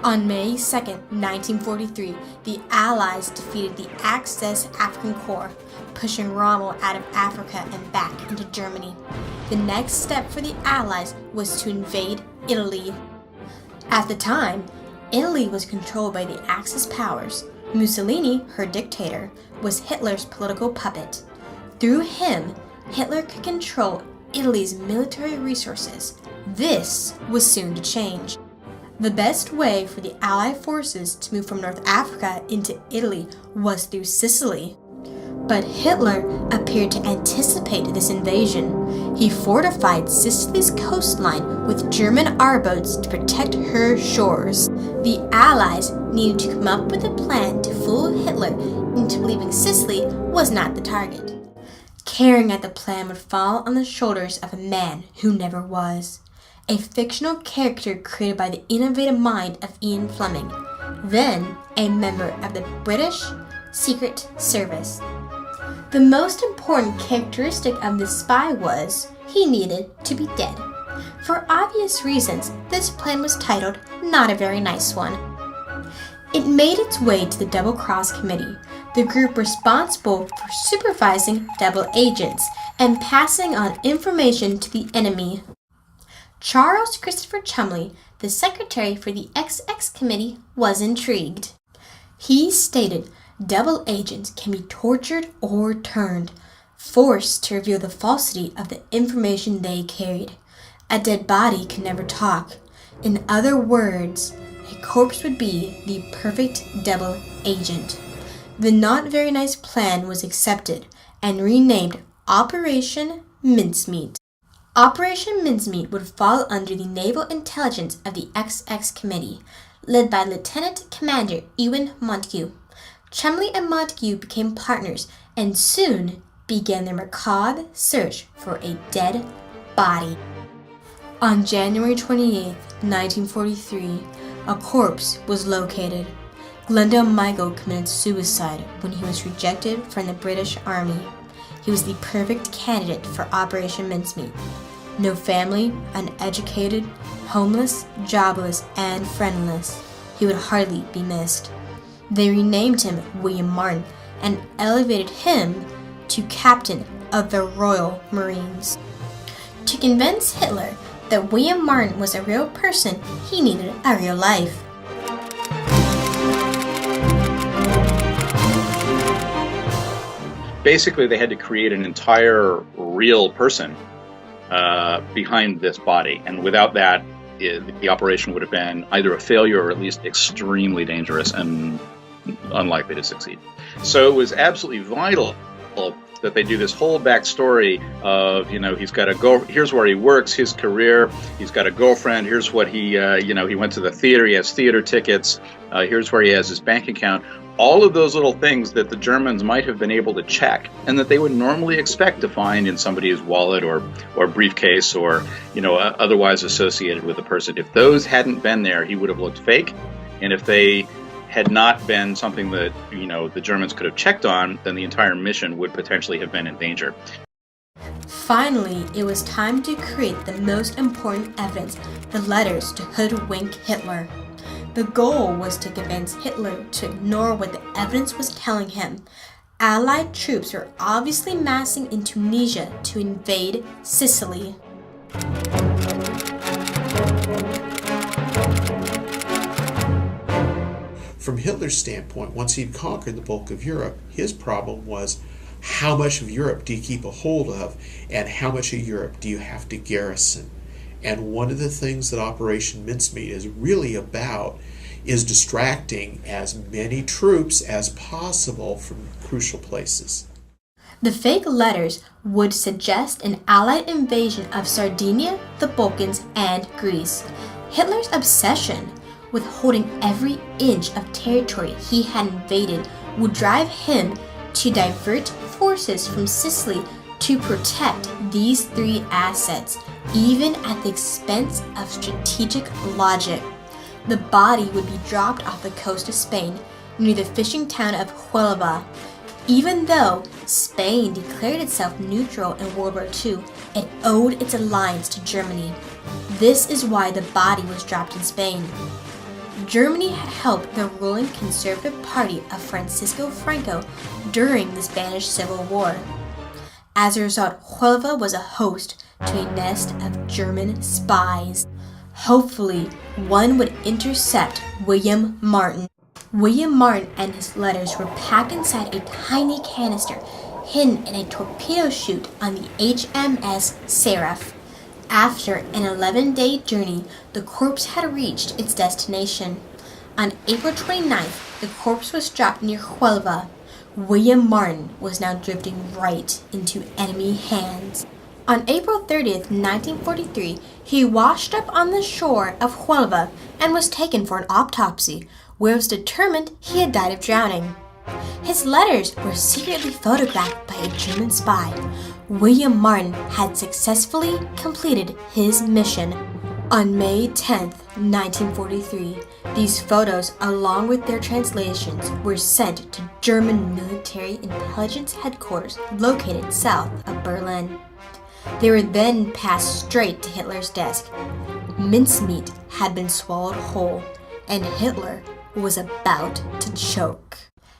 On May 2, 1943, the Allies defeated the Axis African Corps, pushing Rommel out of Africa and back into Germany. The next step for the Allies was to invade Italy. At the time, Italy was controlled by the Axis powers. Mussolini, her dictator, was Hitler's political puppet. Through him, Hitler could control Italy's military resources. This was soon to change. The best way for the Allied forces to move from North Africa into Italy was through Sicily. But Hitler appeared to anticipate this invasion. He fortified Sicily's coastline with German R-boats to protect her shores. The Allies needed to come up with a plan to fool Hitler into believing Sicily was not the target. Carrying out the plan would fall on the shoulders of a man who never was. A fictional character created by the innovative mind of Ian Fleming, then a member of the British Secret Service. The most important characteristic of this spy was he needed to be dead. For obvious reasons, this plan was titled Not a Very Nice One. It made its way to the Double Cross Committee, the group responsible for supervising double agents and passing on information to the enemy. Charles Christopher Chumley, the secretary for the XX Committee, was intrigued. He stated double agents can be tortured or turned, forced to reveal the falsity of the information they carried. A dead body can never talk. In other words, a corpse would be the perfect double agent. The not very nice plan was accepted and renamed Operation Mincemeat. Operation Mincemeat would fall under the Naval Intelligence of the XX Committee, led by Lieutenant Commander Ewan Montague. Chumley and Montague became partners and soon began their macabre search for a dead body. On January 28, 1943, a corpse was located. Glendale Michael committed suicide when he was rejected from the British Army. He was the perfect candidate for Operation Mincemeat. No family, uneducated, homeless, jobless, and friendless, he would hardly be missed. They renamed him William Martin and elevated him to captain of the Royal Marines. To convince Hitler that William Martin was a real person, he needed a real life. Basically, they had to create an entire real person behind this body, and without that, the operation would have been either a failure or at least extremely dangerous and unlikely to succeed. So it was absolutely vital that they do this whole backstory of, he's got to go, here's where he works, his career, he's got a girlfriend, here's what he went to the theater, he has theater tickets, here's where he has his bank account. All of those little things that the Germans might have been able to check and that they would normally expect to find in somebody's wallet or briefcase or, otherwise associated with the person. If those hadn't been there, he would have looked fake. And if they had not been something that, the Germans could have checked on, then the entire mission would potentially have been in danger. Finally, it was time to create the most important evidence, the letters to hoodwink Hitler. The goal was to convince Hitler to ignore what the evidence was telling him. Allied troops were obviously massing in Tunisia to invade Sicily. From Hitler's standpoint, once he'd conquered the bulk of Europe, his problem was how much of Europe do you keep a hold of and how much of Europe do you have to garrison? And one of the things that Operation Mincemeat is really about is distracting as many troops as possible from crucial places. The fake letters would suggest an Allied invasion of Sardinia, the Balkans, and Greece. Hitler's obsession with holding every inch of territory he had invaded would drive him to divert forces from Sicily to protect these three assets, even at the expense of strategic logic. The body would be dropped off the coast of Spain, near the fishing town of Huelva. Even though Spain declared itself neutral in World War II, it owed its alliance to Germany. This is why the body was dropped in Spain. Germany had helped the ruling Conservative Party of Francisco Franco during the Spanish Civil War. As a result, Huelva was a host to a nest of German spies. Hopefully, one would intercept William Martin. William Martin and his letters were packed inside a tiny canister hidden in a torpedo chute on the HMS Seraph. After an 11-day journey, the corpse had reached its destination. On April 29th, the corpse was dropped near Huelva. William Martin was now drifting right into enemy hands. On April 30th, 1943, he washed up on the shore of Huelva and was taken for an autopsy, where it was determined he had died of drowning. His letters were secretly photographed by a German spy. William Martin had successfully completed his mission. On May 10th, 1943, these photos, along with their translations, were sent to German military intelligence headquarters located south of Berlin. They were then passed straight to Hitler's desk. Mincemeat had been swallowed whole, and Hitler was about to choke.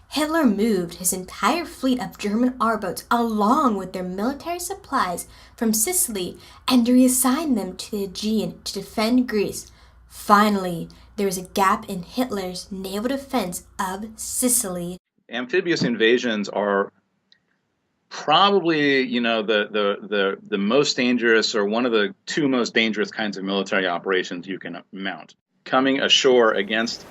Hitler moved his entire fleet of German R-boats along with their military supplies from Sicily and reassigned them to the Aegean to defend Greece. Finally, there was a gap in Hitler's naval defense of Sicily. Amphibious invasions are probably, the most dangerous, or one of the two most dangerous kinds of military operations you can mount. Coming ashore against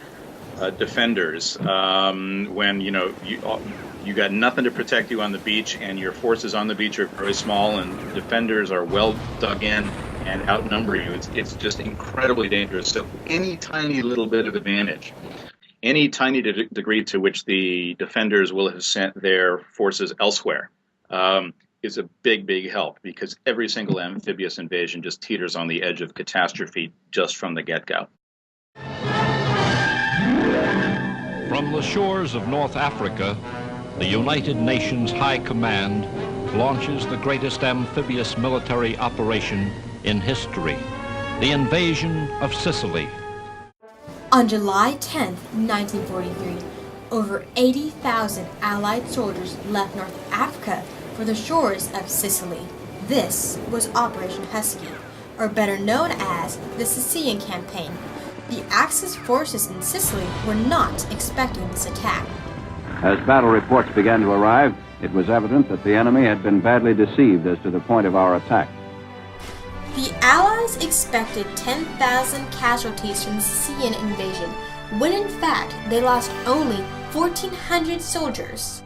defenders when you got nothing to protect you on the beach, and your forces on the beach are very small, and defenders are well dug in and outnumber you. It's just incredibly dangerous. So any tiny little bit of advantage, any tiny degree to which the defenders will have sent their forces elsewhere is a big help, because every single amphibious invasion just teeters on the edge of catastrophe just from the get-go. From the shores of North Africa, the United Nations High Command launches the greatest amphibious military operation in history, the invasion of Sicily. On July 10, 1943, over 80,000 Allied soldiers left North Africa for the shores of Sicily. This was Operation Husky, or better known as the Sicilian Campaign. The Axis forces in Sicily were not expecting this attack. As battle reports began to arrive, it was evident that the enemy had been badly deceived as to the point of our attack. The Allies expected 10,000 casualties from the Sicilian invasion, when in fact they lost only 1,400 soldiers.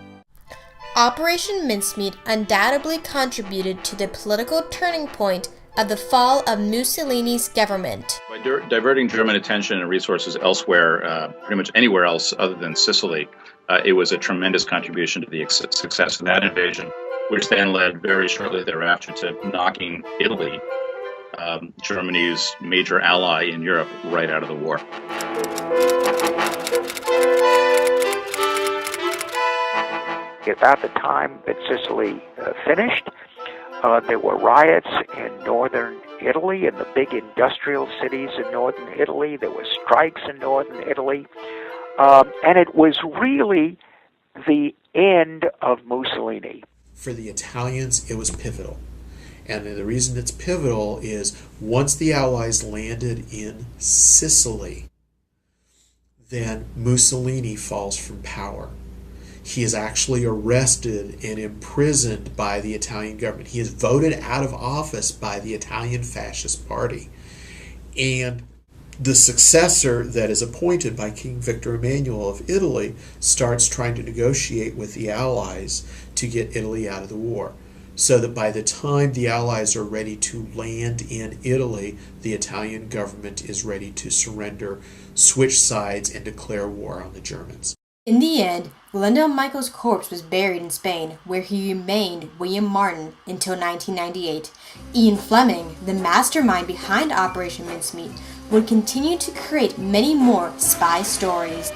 Operation Mincemeat undoubtedly contributed to the political turning point of the fall of Mussolini's government. By diverting German attention and resources elsewhere, pretty much anywhere else other than Sicily, it was a tremendous contribution to the success of that invasion, which then led very shortly thereafter to knocking Italy, Germany's major ally in Europe, right out of the war. About the time that Sicily finished, there were riots in northern Italy, in the big industrial cities in northern Italy. There were strikes in northern Italy. And it was really the end of Mussolini. For the Italians, it was pivotal. And the reason it's pivotal is once the Allies landed in Sicily, then Mussolini falls from power. He is actually arrested and imprisoned by the Italian government. He is voted out of office by the Italian Fascist Party. And the successor that is appointed by King Victor Emmanuel of Italy starts trying to negotiate with the Allies to get Italy out of the war. So that by the time the Allies are ready to land in Italy, the Italian government is ready to surrender, switch sides, and declare war on the Germans. In the end, Wendell Michael's corpse was buried in Spain, where he remained William Martin until 1998. Ian Fleming, the mastermind behind Operation Mincemeat, would continue to create many more spy stories.